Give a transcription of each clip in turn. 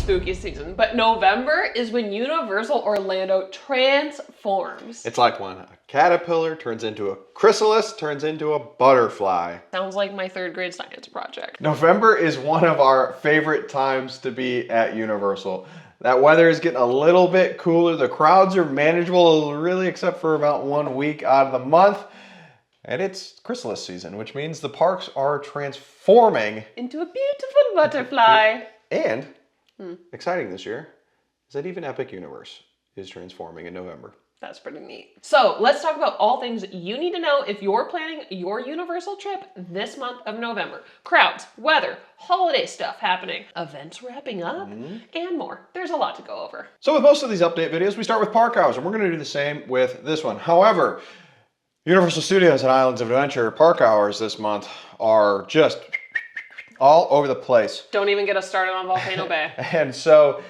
spooky season, but November is when Universal Orlando transforms. It's like when a caterpillar turns into a chrysalis, turns into a butterfly. Sounds like my third grade science project. November is one of our favorite times to be at Universal. That weather is getting a little bit cooler. The crowds are manageable, really, except for about 1 week out of the month. And it's chrysalis season, which means the parks are transforming into a beautiful butterfly. And exciting this year is that even Epic Universe is transforming in November. That's pretty neat. So let's talk about all things you need to know if you're planning your Universal trip this month of November. Crowds, weather, holiday stuff happening, events wrapping up, and more. There's a lot to go over. So with most of these update videos, we start with park hours, and we're going to do the same with this one. However, Universal Studios and Islands of Adventure park hours this month are just all over the place. Don't even get us started on Volcano Bay. And so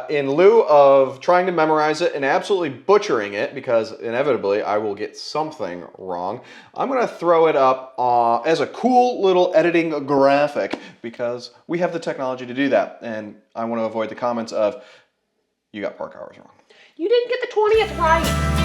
in lieu of trying to memorize it and absolutely butchering it, because inevitably I will get something wrong, I'm going to throw it up as a cool little editing graphic because we have the technology to do that. And I want to avoid the comments of, you got park hours wrong. You didn't get the 20th right.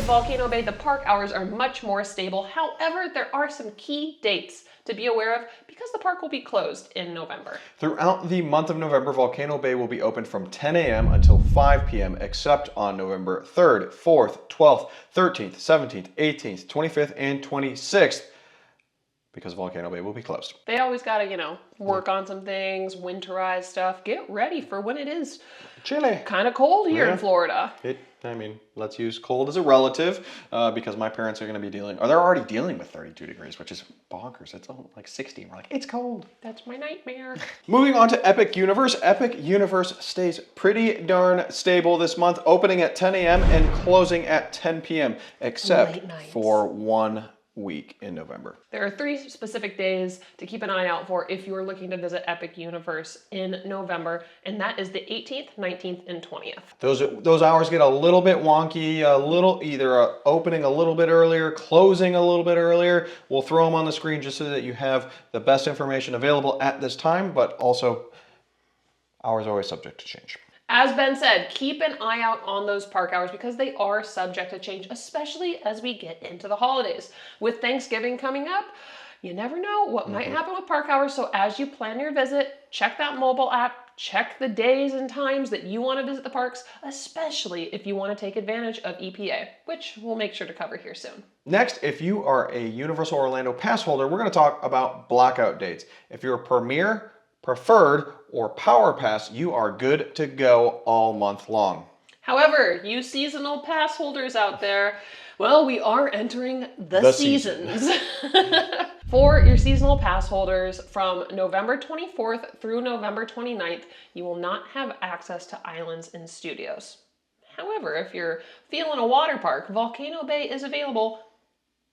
Volcano Bay, the park hours are much more stable. However, there are some key dates to be aware of because the park will be closed in November. Throughout the month of November, Volcano Bay will be open from 10 a.m. until 5 p.m. except on November 3rd, 4th, 12th, 13th, 17th, 18th, 25th, and 26th. Because Volcano Bay will be closed. They always gotta, work on some things, winterize stuff, get ready for when it is chilly, kind of cold here in Florida. Let's use cold as a relative because my parents are going to be they're already dealing with 32 degrees, which is bonkers. It's like 60. We're like, it's cold. That's my nightmare. Moving on to Epic Universe. Epic Universe stays pretty darn stable this month, opening at 10 a.m. and closing at 10 p.m. except for 1 week in November. There are 3 specific days to keep an eye out for if you're looking to visit Epic Universe in November, and that is the 18th, 19th, and 20th. Those hours get a little bit wonky, either opening a little bit earlier, closing a little bit earlier. We'll throw them on the screen just so that you have the best information available at this time, but also hours are always subject to change. As Ben said, keep an eye out on those park hours because they are subject to change, especially as we get into the holidays. With Thanksgiving coming up, you never know what might happen with park hours. So as you plan your visit, check that mobile app, check the days and times that you want to visit the parks, especially if you want to take advantage of EPA, which we'll make sure to cover here soon. Next, if you are a Universal Orlando pass holder, we're going to talk about blackout dates. If you're a Premier, Preferred, or Power Pass, you are good to go all month long. However, you seasonal pass holders out there, well, we are entering the seasons. For your seasonal pass holders, from November 24th through November 29th, you will not have access to islands and studios. However, if you're feeling a water park, Volcano Bay is available,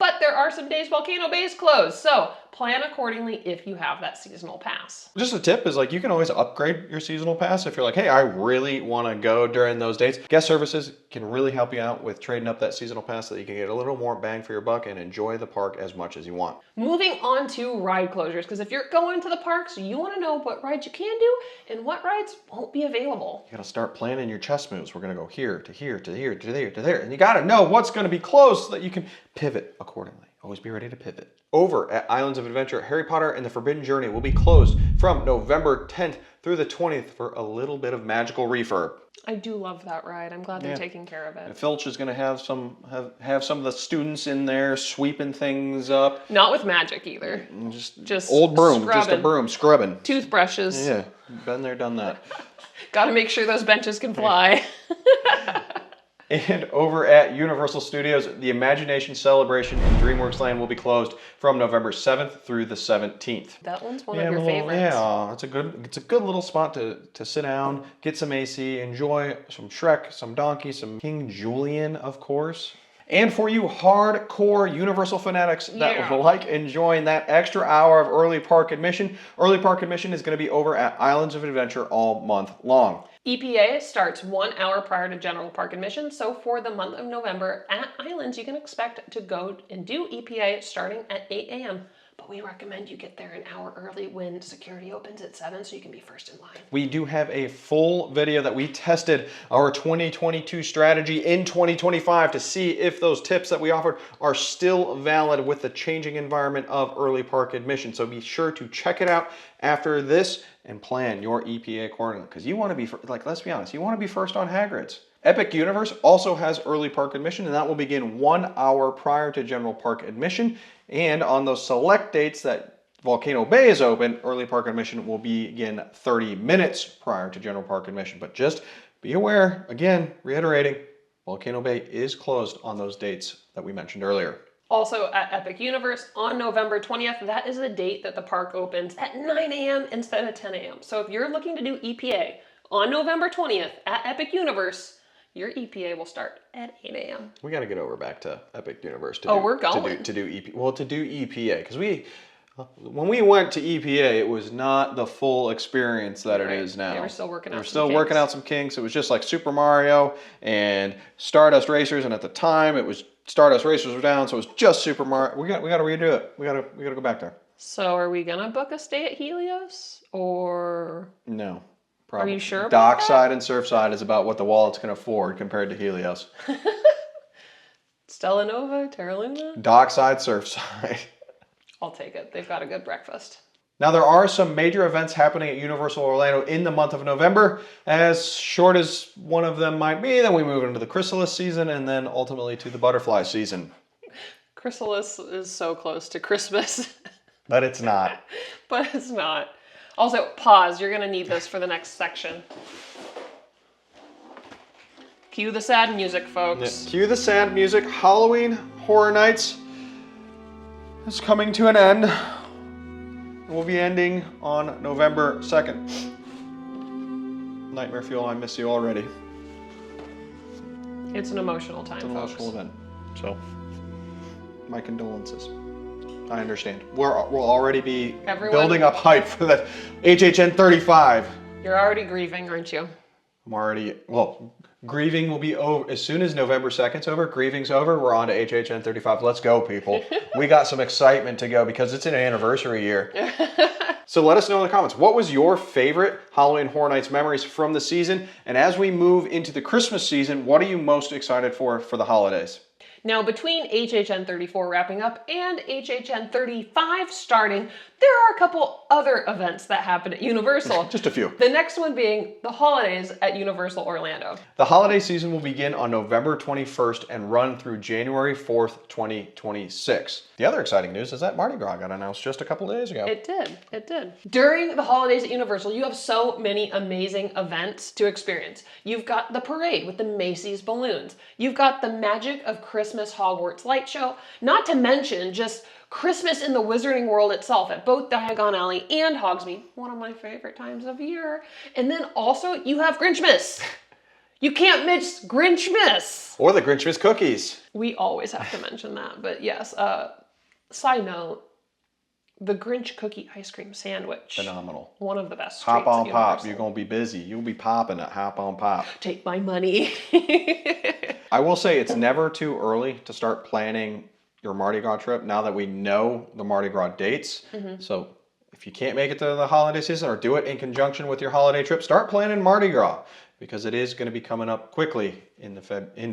but there are some days Volcano Bay is closed, so plan accordingly if you have that seasonal pass. Just a tip is you can always upgrade your seasonal pass if you're like, hey, I really want to go during those dates. Guest services can really help you out with trading up that seasonal pass so that you can get a little more bang for your buck and enjoy the park as much as you want. Moving on to ride closures, because if you're going to the parks, you want to know what rides you can do and what rides won't be available. You got to start planning your chess moves. We're going to go here to here to here to there to there, and you got to know what's going to be closed so that you can pivot accordingly. Always be ready to pivot. Over at Islands of Adventure, Harry Potter and the Forbidden Journey will be closed from November 10th through the 20th for a little bit of magical refurb. I do love that ride. I'm glad they're taking care of it. And Filch is going to have some of the students in there sweeping things up. Not with magic either. Just old broom, scrubbing. just a broom, scrubbing. Toothbrushes. Yeah, been there, done that. Got to make sure those benches can fly. And over at Universal Studios, the Imagination Celebration in DreamWorks Land will be closed from November 7th through the 17th. That one's one of your favorites. Yeah, it's a good little spot to sit down, get some AC, enjoy some Shrek, some Donkey, some King Julian, of course. And for you hardcore Universal fanatics that like enjoying that extra hour of early park admission is going to be over at Islands of Adventure all month long. EPA starts 1 hour prior to general park admission, so for the month of November at Islands, you can expect to go and do EPA starting at 8 a.m. But we recommend you get there an hour early when security opens at 7 so you can be first in line. We do have a full video that we tested our 2022 strategy in 2025 to see if those tips that we offered are still valid with the changing environment of early park admission. So be sure to check it out after this and plan your EPA accordingly, because you want to be, like, let's be honest, you want to be first on Hagrid's. Epic Universe also has early park admission, and that will begin 1 hour prior to general park admission. And on those select dates that Volcano Bay is open, early park admission will begin 30 minutes prior to general park admission. But just be aware, again, reiterating, Volcano Bay is closed on those dates that we mentioned earlier. Also at Epic Universe on November 20th, that is the date that the park opens at 9 a.m. instead of 10 a.m. So if you're looking to do EPA on November 20th at Epic Universe, your EPA will start at 8 a.m. We got to get over back to Epic Universe to we're going to do EPA, because when we went to EPA, it was not the full experience that it is now. They were still working out some kinks. It was just like Super Mario and Stardust Racers, and at the time it was Stardust Racers were down, so it was just Super Mario. We got to redo it. We got to go back there. So are we gonna book a stay at Helios or no? Probably. Are you sure about Dockside and Surfside is about what the wallet's can afford compared to Helios. Stella Nova, Terra Luna? Dockside, Surfside. I'll take it. They've got a good breakfast. Now, there are some major events happening at Universal Orlando in the month of November. As short as one of them might be, then we move into the chrysalis season and then ultimately to the butterfly season. Chrysalis is so close to Christmas. But it's not. But it's not. Also, pause. You're going to need this for the next section. Cue the sad music, folks. Yeah. Cue the sad music. Halloween Horror Nights is coming to an end. We'll be ending on November 2nd. Nightmare Fuel, I miss you already. It's an emotional time, It's an folks. emotional event. So, my condolences. I understand. We'll already be building up hype for that HHN 35. You're already grieving, aren't you? Grieving will be over. As soon as November 2nd's over, grieving's over, we're on to HHN 35. Let's go, people. We got some excitement to go because it's an anniversary year. So let us know in the comments, what was your favorite Halloween Horror Nights memories from the season? And as we move into the Christmas season, what are you most excited for the holidays? Now, between HHN 34 wrapping up and HHN 35 starting, there are a couple other events that happen at Universal. Just a few. The next one being the holidays at Universal Orlando. The holiday season will begin on November 21st and run through January 4th, 2026. The other exciting news is that Mardi Gras got announced just a couple of days ago. It did. During the holidays at Universal, you have so many amazing events to experience. You've got the parade with the Macy's balloons. You've got the Magic of Christmas Hogwarts light show, not to mention just Christmas in the Wizarding World itself at both Diagon Alley and Hogsmeade, one of my favorite times of year. And then also you have Grinchmas. You can't miss Grinchmas. Or the Grinchmas cookies. We always have to mention that, but yes. Side note, the Grinch cookie ice cream sandwich. Phenomenal. One of the best. Hop on Pop. You're going to be busy. You'll be popping at Hop on Pop. Take my money. I will say it's never too early to start planning your Mardi Gras trip now that we know the Mardi Gras dates. Mm-hmm. So if you can't make it to the holiday season or do it in conjunction with your holiday trip, start planning Mardi Gras because it is going to be coming up quickly in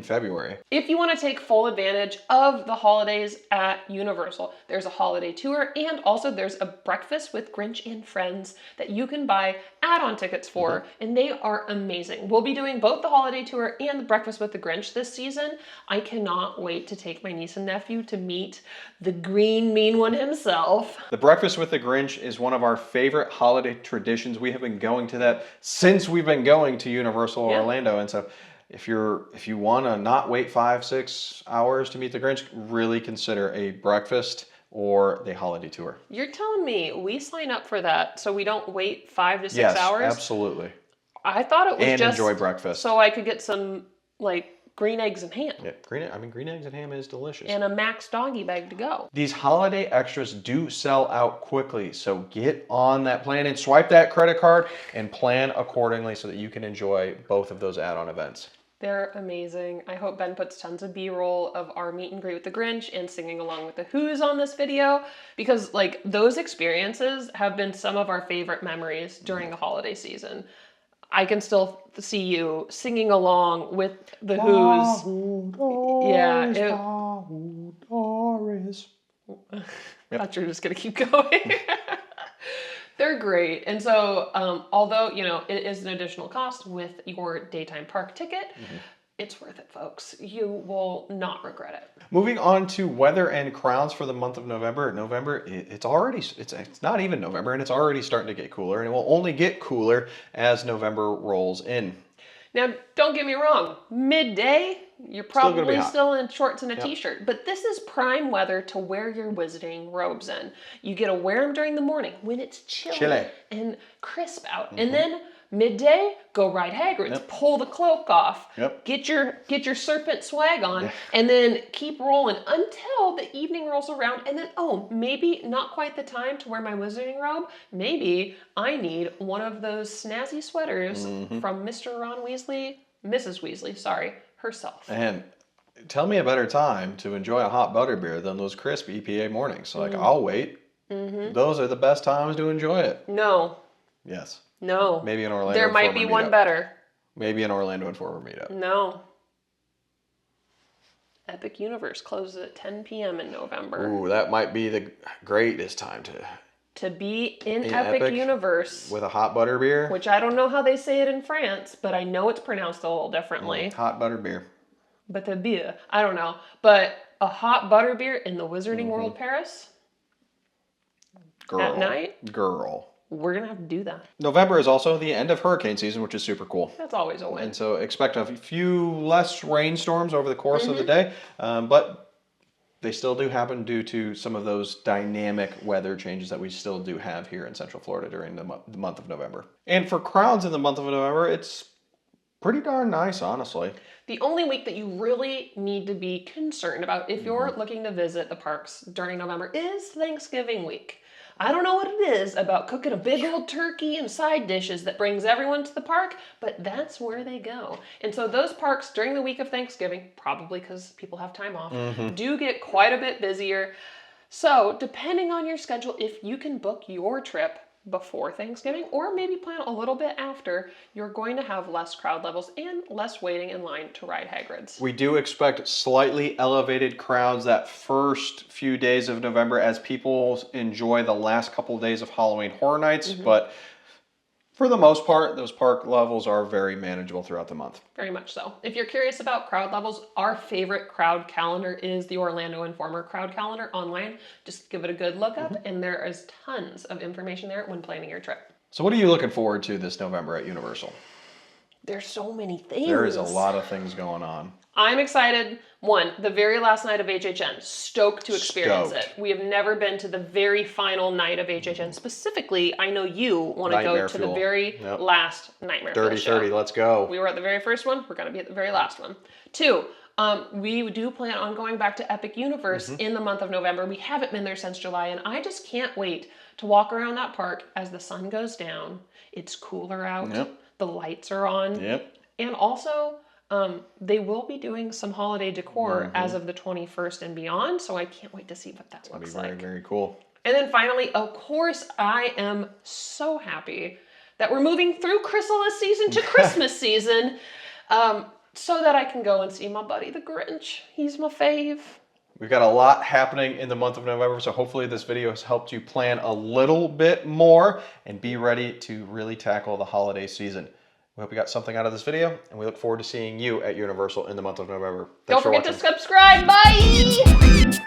February. If you want to take full advantage of the holidays at Universal, there's a holiday tour and also there's a breakfast with Grinch and Friends that you can buy add-on tickets for, and they are amazing. We'll be doing both the holiday tour and the breakfast with the Grinch this season. I cannot wait to take my niece and nephew to meet the green mean one himself. The breakfast with the Grinch is one of our favorite holiday traditions. We have been going to that since we've been going to Universal Orlando, and so if you want to not wait 5-6 hours to meet the Grinch, really consider a breakfast or the holiday tour. You're telling me we sign up for that so we don't wait 5 to 6 hours? Yes, absolutely. I thought it was and just enjoy breakfast so I could get some like green eggs and ham. Yeah, green eggs and ham is delicious. And a Max doggy bag to go. These holiday extras do sell out quickly, so get on that plan and swipe that credit card and plan accordingly so that you can enjoy both of those add-on events. They're amazing. I hope Ben puts tons of B-roll of our meet and greet with the Grinch and singing along with the Who's on this video, because like those experiences have been some of our favorite memories during the holiday season. I can still see you singing along with the Who's. Yeah. I thought you were just gonna keep going. They're great. And so, although, you know, it is an additional cost with your daytime park ticket, it's worth it, folks. You will not regret it. Moving on to weather and crowds for the month of November. It's not even November, and it's already starting to get cooler, and it will only get cooler as November rolls in. Now, don't get me wrong, midday, you're probably still in shorts and a t-shirt, but this is prime weather to wear your wizarding robes in. You get to wear them during the morning when it's chilly. And crisp out. And then midday, go ride Hagrid's, pull the cloak off, get your serpent swag on, and then keep rolling until the evening rolls around. And then, oh, maybe not quite the time to wear my wizarding robe. Maybe I need one of those snazzy sweaters from Mr. Ron Weasley, Mrs. Weasley, sorry, herself. And tell me a better time to enjoy a hot butterbeer than those crisp EPA mornings. Like, I'll wait. Those are the best times to enjoy it. No. Yes. No. Maybe in Orlando. There might be one better. Maybe in Orlando and Forward meetup. No. Epic Universe closes at 10 p.m. in November. Ooh, that might be the greatest time to be in Epic Universe. With a hot butter beer. Which I don't know how they say it in France, but I know it's pronounced a little differently. Hot butter beer. But the beer, I don't know. But a hot butter beer in the Wizarding World Paris. Girl. At night. Girl. We're going to have to do that. November is also the end of hurricane season, which is super cool. That's always a win. And so expect a few less rainstorms over the course of the day. But they still do happen due to some of those dynamic weather changes that we still do have here in Central Florida during the month of November. And for crowds in the month of November, it's pretty darn nice, honestly. The only week that you really need to be concerned about if you're looking to visit the parks during November is Thanksgiving week. I don't know what it is about cooking a big old turkey and side dishes that brings everyone to the park, but that's where they go. And so those parks during the week of Thanksgiving, probably because people have time off, do get quite a bit busier. So depending on your schedule, if you can book your trip before Thanksgiving or maybe plan a little bit after, you're going to have less crowd levels and less waiting in line to ride Hagrid's. We do expect slightly elevated crowds that first few days of November as people enjoy the last couple of days of Halloween Horror Nights, but for the most part, those park levels are very manageable throughout the month. Very much so. If you're curious about crowd levels, our favorite crowd calendar is the Orlando Informer crowd calendar online. Just give it a good look up, and there is tons of information there when planning your trip. So what are you looking forward to this November at Universal? There's so many things. There is a lot of things going on. I'm excited. One, the very last night of HHN. Stoked to experience it. We have never been to the very final night of HHN. Specifically, I know you want to go to the very last Nightmare Fuel show. 30, let's go. We were at the very first one. We're going to be at the very last one. Two, we do plan on going back to Epic Universe in the month of November. We haven't been there since July, and I just can't wait to walk around that park as the sun goes down. It's cooler out. The lights are on. And also, they will be doing some holiday decor as of the 21st and beyond, so I can't wait to see what that looks like. Very, very cool. And then finally, of course, I am so happy that we're moving through Chrysalis season to Christmas season, so that I can go and see my buddy the Grinch. He's my fave. We've got a lot happening in the month of November, so hopefully this video has helped you plan a little bit more and be ready to really tackle the holiday season. We hope you got something out of this video, and we look forward to seeing you at Universal in the month of November. Don't forget to subscribe. Bye!